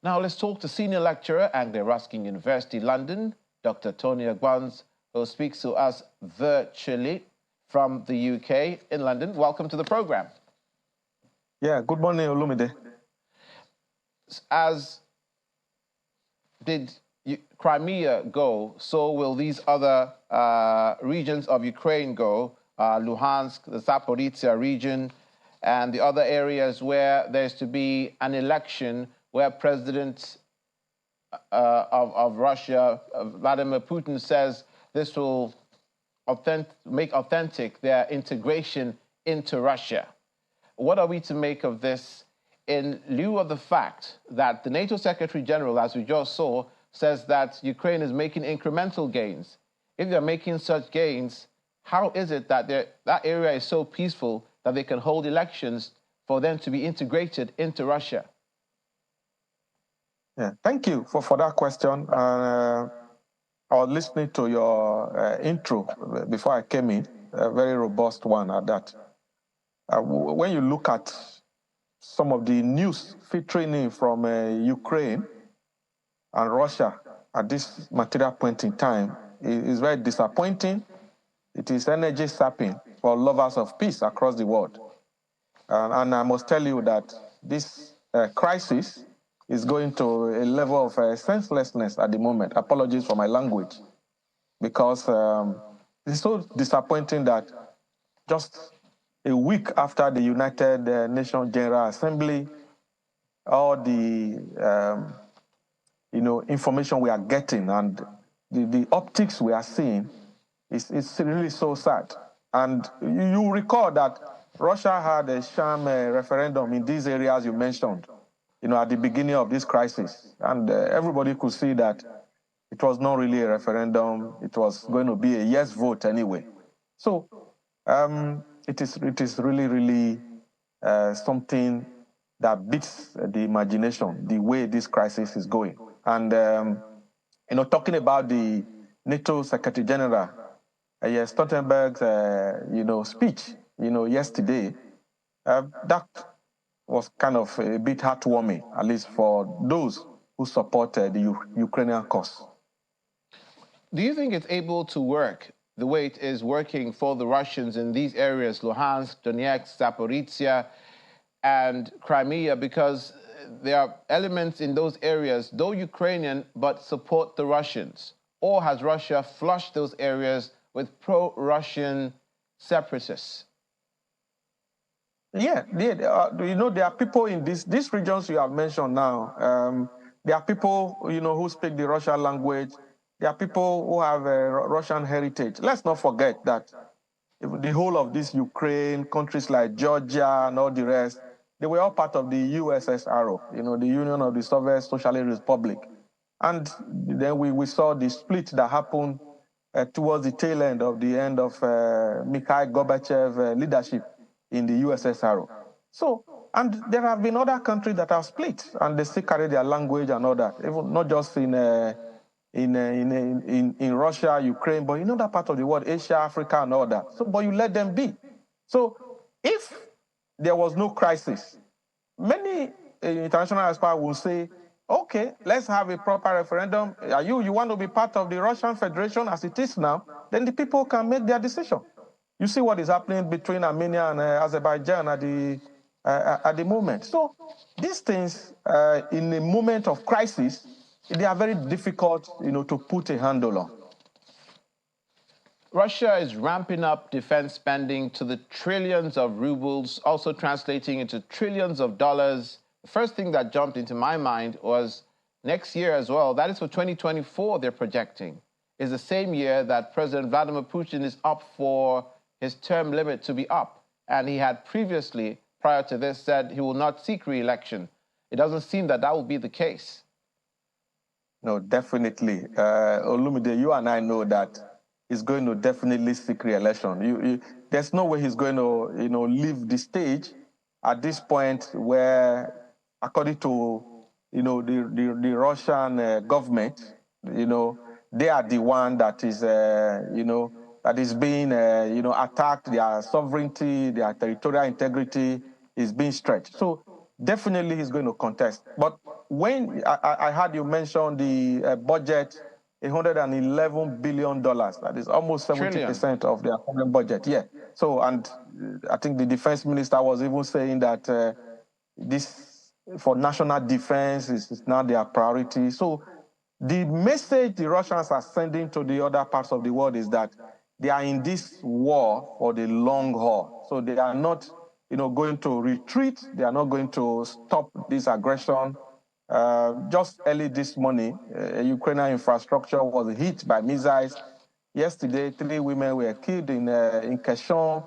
Now let's talk to senior lecturer at the Ruskin University, London, Dr. Tony Agbans, who speaks to us virtually from the UK in London. Welcome to the program. Yeah, good morning, Olumide. As did Crimea go, so will these other regions of Ukraine go, Luhansk, the Zaporizhia region, and the other areas where there's to be an election where President of Russia, Vladimir Putin, says this will make authentic their integration into Russia. What are we to make of this in lieu of the fact that the NATO Secretary General, as we just saw, says that Ukraine is making incremental gains? If they're making such gains, how is it that that area is so peaceful that they can hold elections for them to be integrated into Russia? Yeah, thank you for that question. I was listening to your intro before I came in, a very robust one at that. When you look at some of the news filtering in from Ukraine and Russia at this material point in time, it is very disappointing. It is energy sapping for lovers of peace across the world. And I must tell you that this crisis is going to a level of senselessness at the moment. Apologies for my language. Because it's so disappointing that just a week after the United Nations General Assembly, all the information we are getting and the optics we are seeing is really so sad. And you recall that Russia had a sham referendum in these areas you mentioned, at the beginning of this crisis. And everybody could see that it was not really a referendum. It was going to be a yes vote anyway. So it is really, really something that beats the imagination, the way this crisis is going. And, talking about the NATO Secretary General, Stoltenberg's, speech, yesterday, that was kind of a bit heartwarming, at least for those who support the Ukrainian cause. Do you think it's able to work the way it is working for the Russians in these areas, Luhansk, Donetsk, Zaporizhia, and Crimea, because there are elements in those areas, though Ukrainian, but support the Russians? Or has Russia flushed those areas with pro-Russian separatists? Yeah, there are people in these regions you have mentioned now. There are people, who speak the Russian language. There are people who have a Russian heritage. Let's not forget that the whole of this Ukraine, countries like Georgia and all the rest, they were all part of the USSR, the Union of the Soviet Socialist Republic. And then we saw the split that happened towards the tail end of Mikhail Gorbachev leadership in the USSR. So, and there have been other countries that have split, and they still carry their language and all that, even not just in Russia, Ukraine, but in other parts of the world, Asia, Africa, and all that. So, but you let them be. So, if there was no crisis, many international experts will say, okay, let's have a proper referendum. You want to be part of the Russian Federation as it is now, then the people can make their decision. You see what is happening between Armenia and Azerbaijan at the moment. So these things, in a moment of crisis, they are very difficult, to put a handle on. Russia is ramping up defense spending to the trillions of rubles, also translating into trillions of dollars. The first thing that jumped into my mind was next year as well. That is for 2024, they're projecting, is the same year that President Vladimir Putin is up for his term limit to be up. And he had previously, prior to this, said he will not seek re-election. It doesn't seem that will be the case. No, definitely. Olumide, you and I know that he's going to definitely seek re-election. There's no way he's going to, leave the stage at this point where, according to, the Russian government, they are the one that is, that is being, attacked. Their sovereignty, their territorial integrity is being stretched. So definitely he's going to contest. But when I heard you mention the budget, $111 billion, that is almost 70% of their current budget. Yeah. So, and I think the defense minister was even saying that this for national defense is now their priority. So the message the Russians are sending to the other parts of the world is that they are in this war for the long haul. So they are not, going to retreat. They are not going to stop this aggression. Just early this morning, Ukrainian infrastructure was hit by missiles. Yesterday, 3 women were killed in Kherson,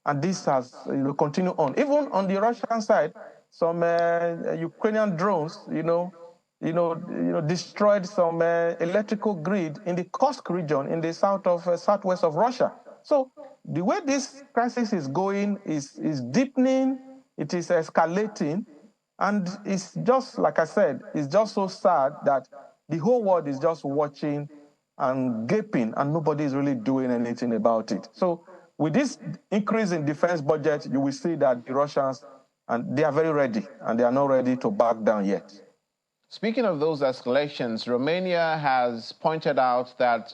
and this has continued on. Even on the Russian side, some Ukrainian drones, destroyed some electrical grid in the Kursk region in the southwest of Russia. So the way this crisis is going is deepening, it is escalating, and it's just, like I said, it's just so sad that the whole world is just watching and gaping, and nobody is really doing anything about it. So with this increase in defense budget, you will see that the Russians, and they are very ready, and they are not ready to back down yet. Speaking of those escalations, Romania has pointed out that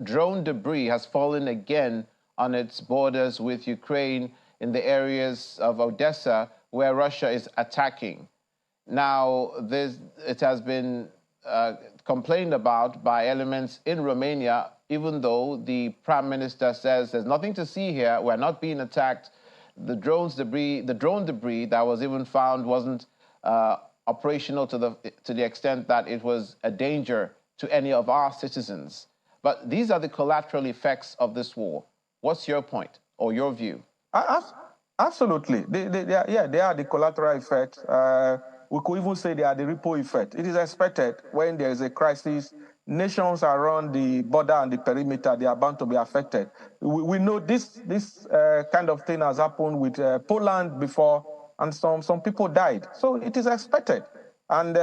drone debris has fallen again on its borders with Ukraine in the areas of Odessa where Russia is attacking. Now, it has been complained about by elements in Romania, even though the Prime Minister says there's nothing to see here, we're not being attacked. The drone debris that was even found wasn't operational to the extent that it was a danger to any of our citizens. But these are the collateral effects of this war. What's your point or your view? Absolutely. They are the collateral effect. We could even say they are the ripple effect. It is expected when there is a crisis, nations around the border and the perimeter, they are bound to be affected. We know this kind of thing has happened with Poland before, and some people died. So it is expected. And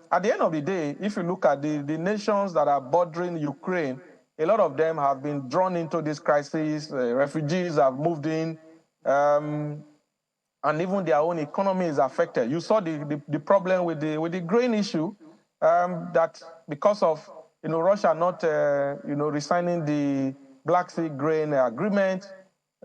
at the end of the day, if you look at the nations that are bordering Ukraine, a lot of them have been drawn into this crisis. Refugees have moved in. And even their own economy is affected. You saw the problem with the grain issue, that because of Russia not resigning the Black Sea grain agreement,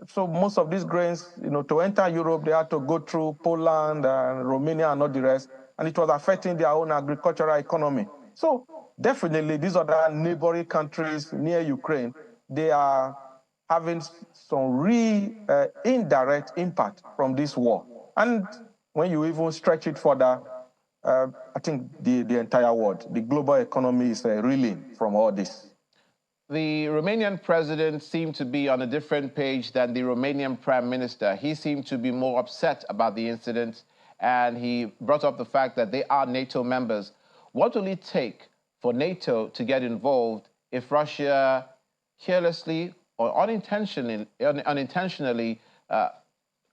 so most of these grains to enter Europe, they had to go through Poland and Romania and all the rest, and it was affecting their own agricultural economy. So definitely these other neighboring countries near Ukraine, they are having some real indirect impact from this war. And when you even stretch it further, I think the entire world, the global economy is reeling from all this. The Romanian president seemed to be on a different page than the Romanian prime minister. He seemed to be more upset about the incident, and he brought up the fact that they are NATO members. What will it take for NATO to get involved if Russia carelessly or unintentionally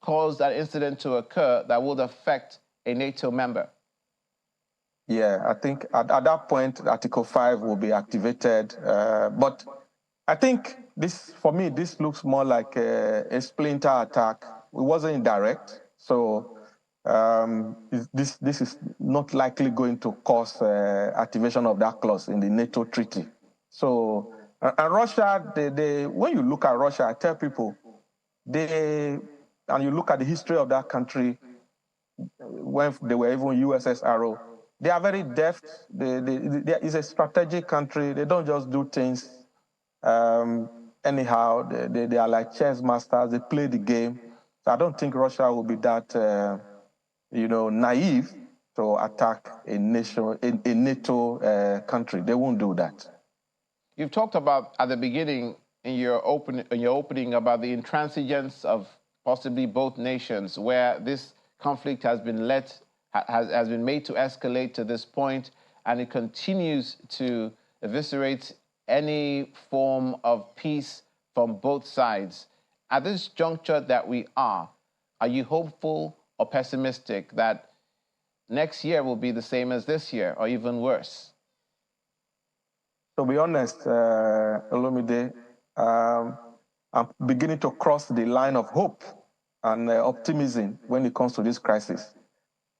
caused that incident to occur that would affect a NATO member? Yeah, I think at that point, Article 5 will be activated. But I think for me, this looks more like a splinter attack. It wasn't indirect. So this is not likely going to cause activation of that clause in the NATO treaty. So, and Russia, when you look at Russia, I tell people, and you look at the history of that country, when they were even USSR, they are very deft. It's a strategic country. They don't just do things anyhow. They are like chess masters. They play the game. So I don't think Russia will be that, naive to attack a NATO country. They won't do that. You've talked about at the beginning in your opening about the intransigence of possibly both nations, where this conflict has been has been made to escalate to this point, and it continues to eviscerate any form of peace from both sides. At this juncture that we are you hopeful or pessimistic that next year will be the same as this year or even worse? To be honest, Olumide, I'm beginning to cross the line of hope and optimism when it comes to this crisis.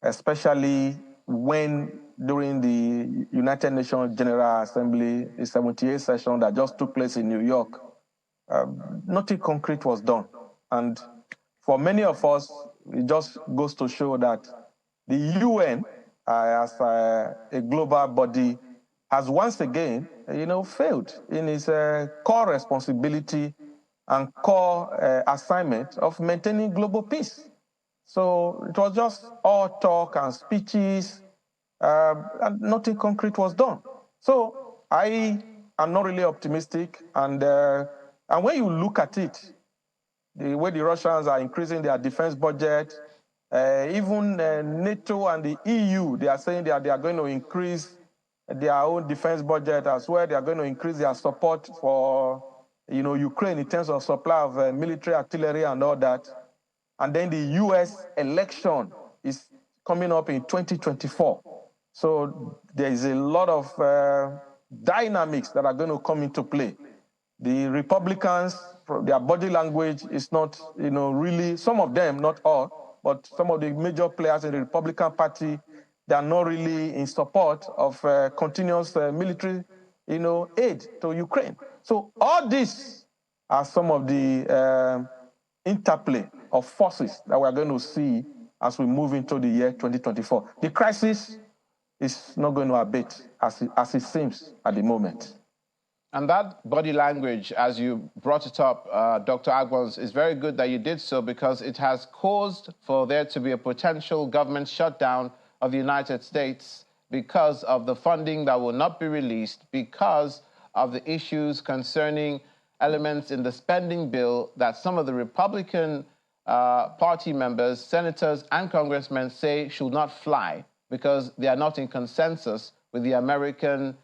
especially when during the United Nations General Assembly, the 78th session that just took place in New York, nothing concrete was done. And for many of us, it just goes to show that the UN, as a global body, has once again, failed in its core responsibility and core assignment of maintaining global peace. So it was just all talk and speeches, and nothing concrete was done. So I am not really optimistic, and when you look at it, the way the Russians are increasing their defense budget, even NATO and the EU, they are saying that they are going to increase their own defense budget as well. They are going to increase their support for, Ukraine in terms of supply of military artillery and all that. And then the US election is coming up in 2024. So there is a lot of dynamics that are going to come into play. The Republicans, their body language is not, really, some of them, not all, but some of the major players in the Republican Party, they are not really in support of continuous military, aid to Ukraine. So all these are some of the interplay of forces that we're going to see as we move into the year 2024. The crisis is not going to abate as it seems at the moment. And that body language, as you brought it up, Dr. Agbons, is very good that you did so, because it has caused for there to be a potential government shutdown of the United States because of the funding that will not be released, because of the issues concerning elements in the spending bill that some of the Republican Party members, senators, and congressmen say should not fly because they are not in consensus with the American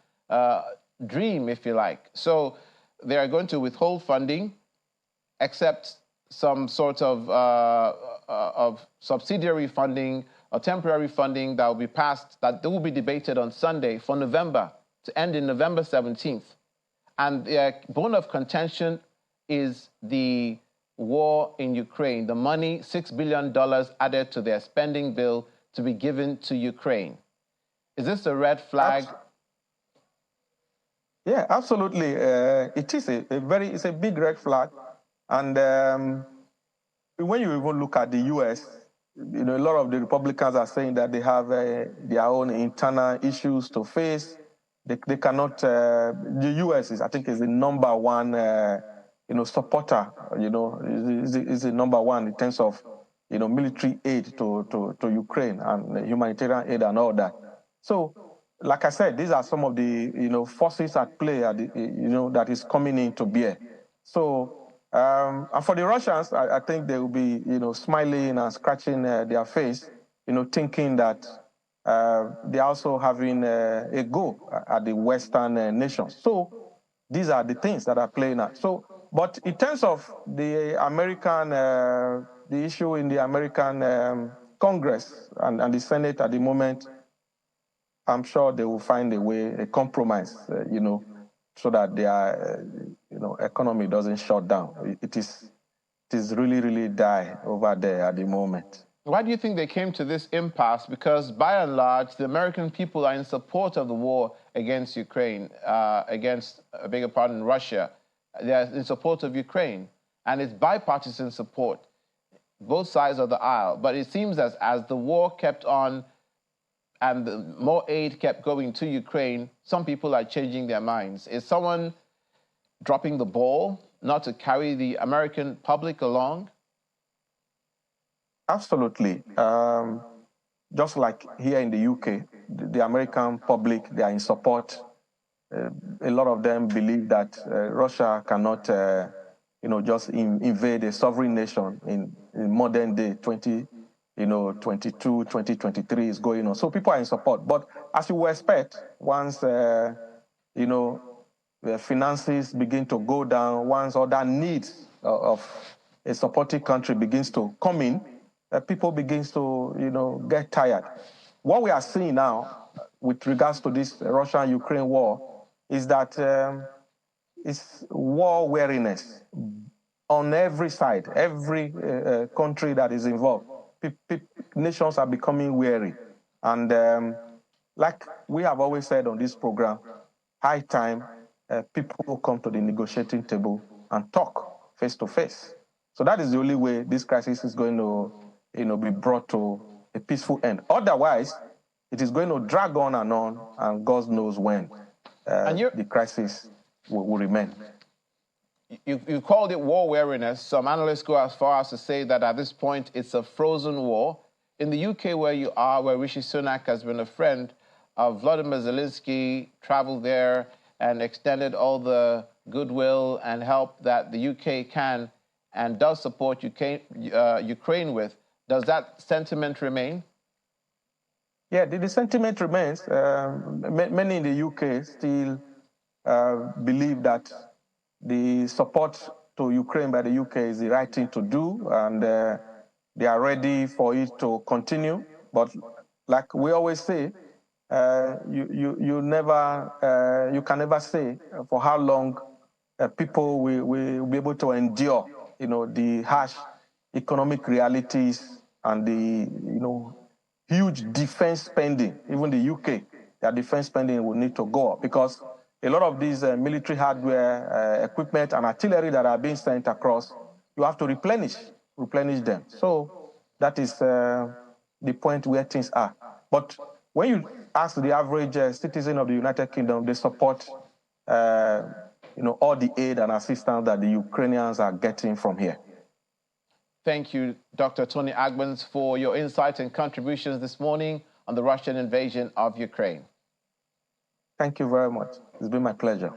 dream, if you like. So they are going to withhold funding, except some sort of subsidiary funding or temporary funding that will be passed, that will be debated on Sunday for November, to end in November 17th. And the bone of contention is the war in Ukraine, the money, $6 billion added to their spending bill to be given to Ukraine. Is this a red flag? Yeah, absolutely. It is it's a big red flag. And when you even look at the US, a lot of the Republicans are saying that they have their own internal issues to face. They cannot, the US is, I think, is the number one, supporter, is the number one in terms of, military aid to Ukraine and humanitarian aid and all that. So, like I said, these are some of the, forces at play, that is coming in to bear. So, and for the Russians, I think they will be, smiling and scratching their face, thinking that they're also having a go at the Western nations. So these are the things that are playing out. So, but in terms of the American, the issue in the American Congress and the Senate at the moment, I'm sure they will find a way, a compromise, so that their, economy doesn't shut down. It is really, really die over there at the moment. Why do you think they came to this impasse? Because by and large, the American people are in support of the war against Ukraine, against, I beg your pardon, Russia. They're in support of Ukraine. And it's bipartisan support, both sides of the aisle. But it seems as the war kept on and more aid kept going to Ukraine, some people are changing their minds. Is someone dropping the ball not to carry the American public along? Absolutely. Just like here in the UK, the American public, they are in support. A lot of them believe that Russia cannot, just invade a sovereign nation in modern day 2022, 2023 is going on. So people are in support. But as you would expect, once, the finances begin to go down, once other needs of a supporting country begins to come in, people begins to, get tired. What we are seeing now with regards to this Russia-Ukraine war is that it's war weariness on every side, every country that is involved. nations are becoming weary. And like we have always said on this program, high time people come to the negotiating table and talk face to face. So that is the only way this crisis is going to, be brought to a peaceful end. Otherwise, it is going to drag on, and God knows when the crisis will remain. You called it war weariness. Some analysts go as far as to say that at this point it's a frozen war. In the UK, where you are, where Rishi Sunak has been a friend of Vladimir Zelensky, traveled there and extended all the goodwill and help that the UK can and does support Ukraine with, does that sentiment remain? Yeah, the sentiment remains. Many in the UK still believe that the support to Ukraine by the UK is the right thing to do, and they are ready for it to continue. But like we always say, you can never say for how long people will be able to endure, the harsh economic realities and the, huge defense spending. Even the UK, their defense spending will need to go up because a lot of these military hardware, equipment, and artillery that are being sent across, you have to replenish them. So that is the point where things are. But when you ask the average citizen of the United Kingdom, they support all the aid and assistance that the Ukrainians are getting from here. Thank you, Dr. Tony Agbans, for your insights and contributions this morning on the Russian invasion of Ukraine. Thank you very much. It's been my pleasure.